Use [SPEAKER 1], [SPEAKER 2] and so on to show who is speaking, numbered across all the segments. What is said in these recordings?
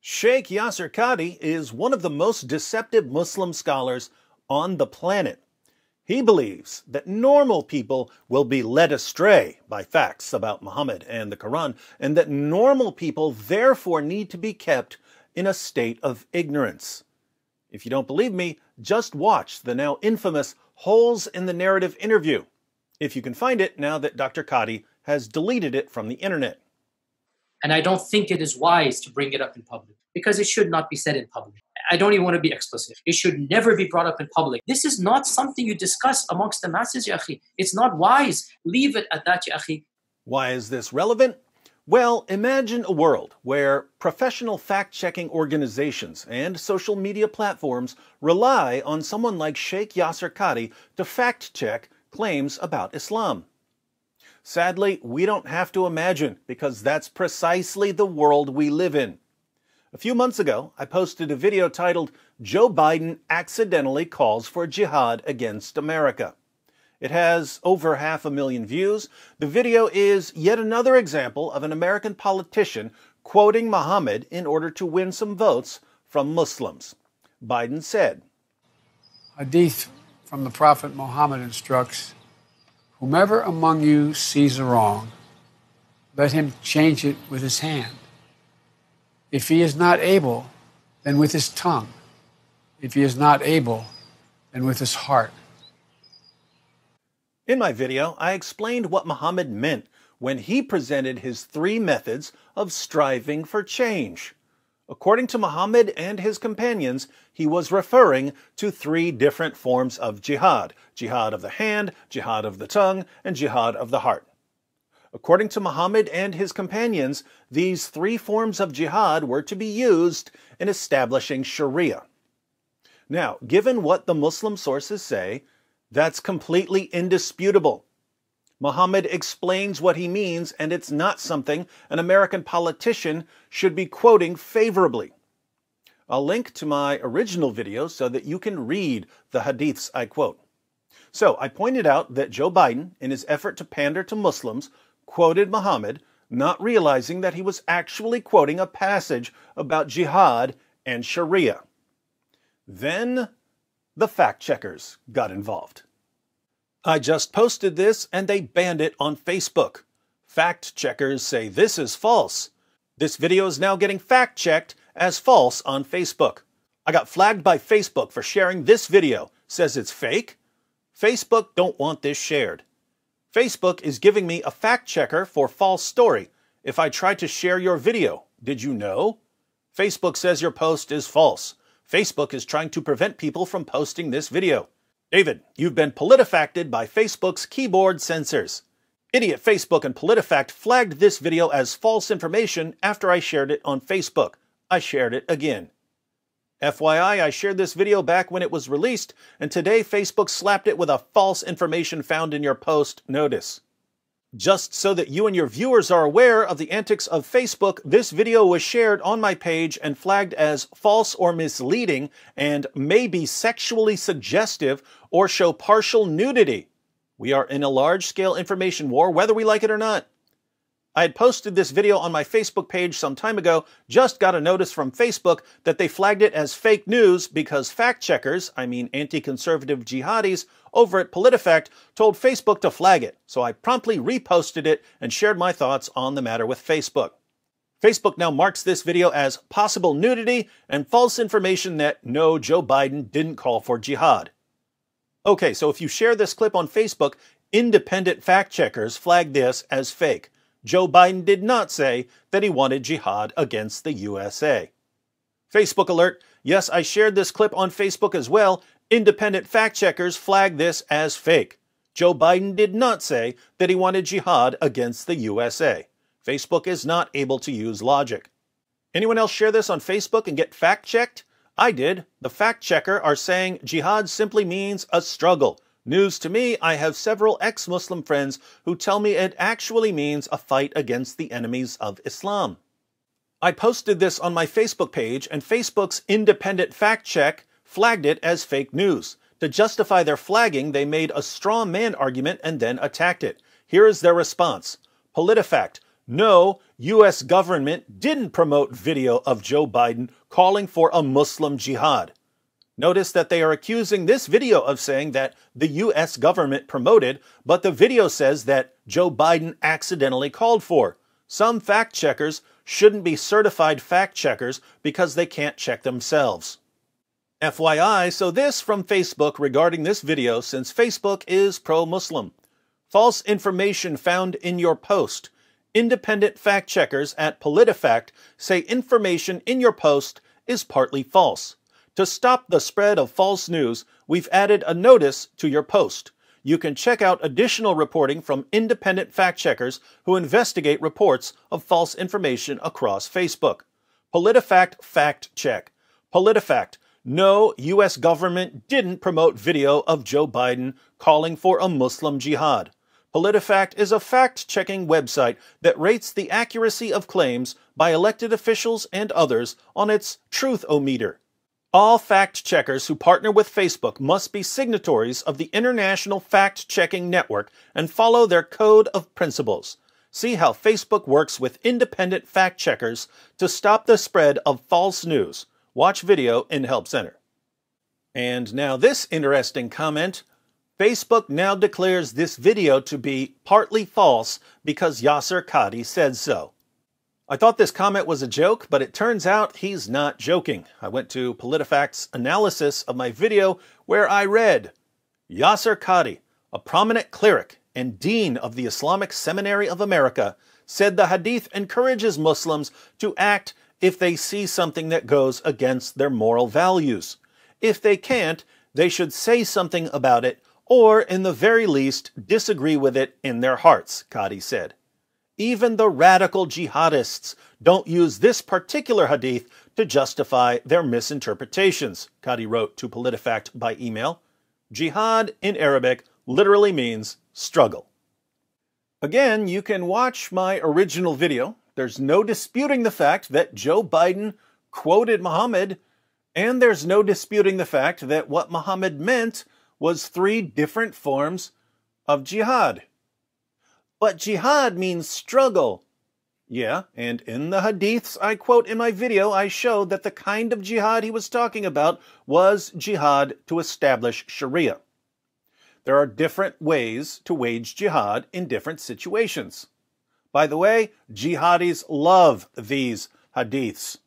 [SPEAKER 1] Sheikh Yasir Qadhi is one of the most deceptive Muslim scholars on the planet. He believes that normal people will be led astray by facts about Muhammad and the Quran, and that normal people therefore need to be kept in a state of ignorance. If you don't believe me, just watch the now infamous Holes in the Narrative interview, if you can find it now that Dr. Qadhi has deleted it from the internet.
[SPEAKER 2] And I don't think it is wise to bring it up in public because it should not be said in public. I don't even want to be explicit. It should never be brought up in public. This is not something you discuss amongst the masses, ya akhi. It's not wise. Leave it at that, ya akhi.
[SPEAKER 1] Why is this relevant? Well, imagine a world where professional fact-checking organizations and social media platforms rely on someone like Sheikh Yasir Qadhi to fact-check claims about Islam. Sadly, we don't have to imagine, because that's precisely the world we live in. A few months ago, I posted a video titled, "Joe Biden Accidentally Calls for Jihad Against America." It has over 500,000 views. The video is yet another example of an American politician quoting Muhammad in order to win some votes from Muslims. Biden said,
[SPEAKER 3] Hadith from the Prophet Muhammad instructs, "Whomever among you sees a wrong, let him change it with his hand. If he is not able, then with his tongue. If he is not able, then with his heart."
[SPEAKER 1] In my video, I explained what Muhammad meant when he presented his 3 methods of striving for change. According to Muhammad and his companions, he was referring to 3 different forms of jihad: jihad of the hand, jihad of the tongue, and jihad of the heart. According to Muhammad and his companions, these 3 forms of jihad were to be used in establishing Sharia. Now, given what the Muslim sources say, that's completely indisputable. Muhammad explains what he means, and it's not something an American politician should be quoting favorably. I'll link to my original video so that you can read the hadiths I quote. So, I pointed out that Joe Biden, in his effort to pander to Muslims, quoted Muhammad, not realizing that he was actually quoting a passage about jihad and Sharia. Then the fact-checkers got involved. I just posted this and they banned it on Facebook. Fact-checkers say this is false. This video is now getting fact-checked as false on Facebook. I got flagged by Facebook for sharing this video. Says it's fake. Facebook don't want this shared. Facebook is giving me a fact-checker for false story if I try to share your video. Did you know? Facebook says your post is false. Facebook is trying to prevent people from posting this video. David, you've been politifacted by Facebook's keyboard censors. Idiot Facebook and PolitiFact flagged this video as false information after I shared it on Facebook. I shared it again. FYI, I shared this video back when it was released, and today Facebook slapped it with a false information found in your post notice. Just so that you and your viewers are aware of the antics of Facebook, this video was shared on my page and flagged as false or misleading and may be sexually suggestive or show partial nudity. We are in a large-scale information war, whether we like it or not. I had posted this video on my Facebook page some time ago, just got a notice from Facebook that they flagged it as fake news because fact-checkers, I mean anti-conservative jihadis, over at PolitiFact told Facebook to flag it, so I promptly reposted it and shared my thoughts on the matter with Facebook. Facebook now marks this video as possible nudity and false information that no, Joe Biden didn't call for jihad. Okay, so if you share this clip on Facebook, independent fact-checkers flag this as fake. Joe Biden did not say that he wanted jihad against the USA. Facebook alert, yes, I shared this clip on Facebook as well. Independent fact-checkers flag this as fake. Joe Biden did not say that he wanted jihad against the USA. Facebook is not able to use logic. Anyone else share this on Facebook and get fact-checked? I did. The fact-checker are saying jihad simply means a struggle. News to me, I have several ex-Muslim friends who tell me it actually means a fight against the enemies of Islam. I posted this on my Facebook page, and Facebook's independent fact-check flagged it as fake news. To justify their flagging, they made a straw man argument and then attacked it. Here is their response. PolitiFact, No, U.S. government didn't promote video of Joe Biden calling for a Muslim jihad. Notice that they are accusing this video of saying that the U.S. government promoted, but the video says that Joe Biden accidentally called for. Some fact checkers shouldn't be certified fact checkers because they can't check themselves. FYI, so this from Facebook regarding this video, since Facebook is pro-Muslim. False information found in your post. Independent fact checkers at PolitiFact say information in your post is partly false. To stop the spread of false news, we've added a notice to your post. You can check out additional reporting from independent fact checkers who investigate reports of false information across Facebook. PolitiFact Fact Check. PolitiFact. No, U.S. government didn't promote video of Joe Biden calling for a Muslim jihad. PolitiFact is a fact-checking website that rates the accuracy of claims by elected officials and others on its truth-o-meter. All fact-checkers who partner with Facebook must be signatories of the International Fact-Checking Network and follow their code of principles. See how Facebook works with independent fact-checkers to stop the spread of false news. Watch video in Help Center. And now this interesting comment. Facebook now declares this video to be partly false because Yasir Qadhi said so. I thought this comment was a joke, but it turns out he's not joking. I went to PolitiFact's analysis of my video where I read, Yasir Qadhi, a prominent cleric and dean of the Islamic Seminary of America, said the hadith encourages Muslims to act if they see something that goes against their moral values. If they can't, they should say something about it, or in the very least disagree with it in their hearts, Qadhi said. Even the radical jihadists don't use this particular hadith to justify their misinterpretations, Qadhi wrote to PolitiFact by email. Jihad in Arabic literally means struggle. Again, you can watch my original video. There's no disputing the fact that Joe Biden quoted Muhammad, and there's no disputing the fact that what Muhammad meant was 3 different forms of jihad. But jihad means struggle. Yeah, and in the hadiths I quote in my video, I showed that the kind of jihad he was talking about was jihad to establish Sharia. There are different ways to wage jihad in different situations. By the way, jihadis love these hadiths.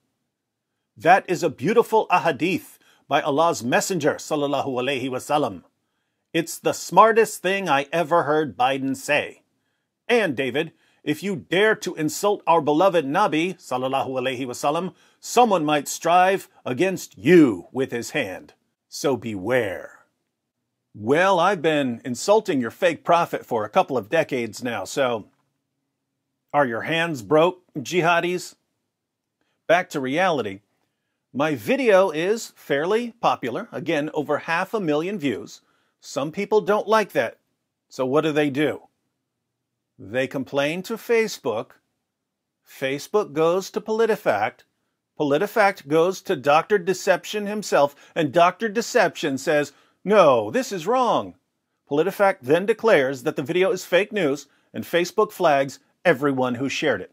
[SPEAKER 1] That is a beautiful ahadith by Allah's Messenger, sallallahu alaihi wasallam. It's the smartest thing I ever heard Biden say. And David, if you dare to insult our beloved Nabi, sallallahu alaihi wasallam, someone might strive against you with his hand. So beware. Well, I've been insulting your fake prophet for a couple of decades now, so are your hands broke, jihadis? Back to reality. My video is fairly popular. Again, over 500,000 views. Some people don't like that. So what do? They complain to Facebook. Facebook goes to PolitiFact. PolitiFact goes to Dr. Deception himself, and Dr. Deception says, no, this is wrong. PolitiFact then declares that the video is fake news, and Facebook flags everyone who shared it.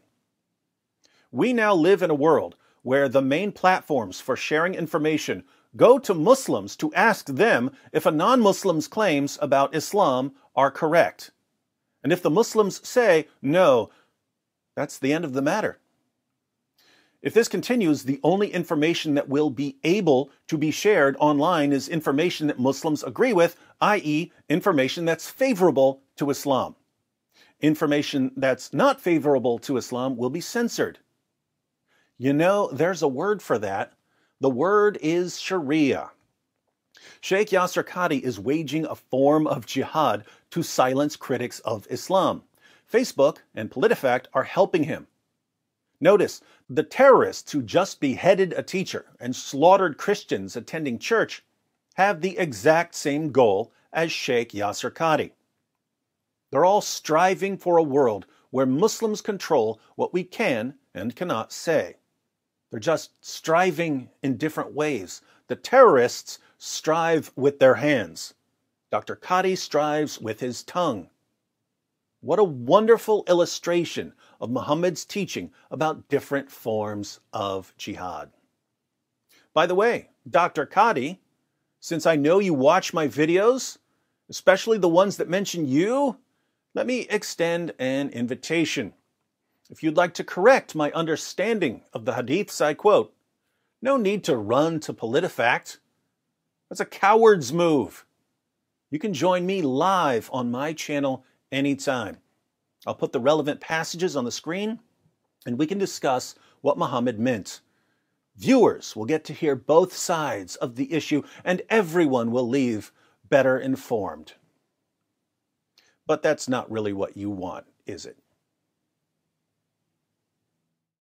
[SPEAKER 1] We now live in a world where the main platforms for sharing information go to Muslims to ask them if a non-Muslim's claims about Islam are correct. And if the Muslims say, no, that's the end of the matter. If this continues, the only information that will be able to be shared online is information that Muslims agree with, i.e., information that's favorable to Islam. Information that's not favorable to Islam will be censored. You know, there's a word for that. The word is Sharia. Sheikh Yasir Qadhi is waging a form of jihad to silence critics of Islam. Facebook and PolitiFact are helping him. Notice, the terrorists who just beheaded a teacher and slaughtered Christians attending church have the exact same goal as Sheikh Yasir Qadhi. They're all striving for a world where Muslims control what we can and cannot say. They're just striving in different ways. The terrorists strive with their hands. Dr. Qadhi strives with his tongue. What a wonderful illustration of Muhammad's teaching about different forms of jihad. By the way, Dr. Qadhi, since I know you watch my videos, especially the ones that mention you, let me extend an invitation. If you'd like to correct my understanding of the hadiths I quote, no need to run to PolitiFact. That's a coward's move. You can join me live on my channel anytime. I'll put the relevant passages on the screen, and we can discuss what Muhammad meant. Viewers will get to hear both sides of the issue, and everyone will leave better informed. But that's not really what you want, is it?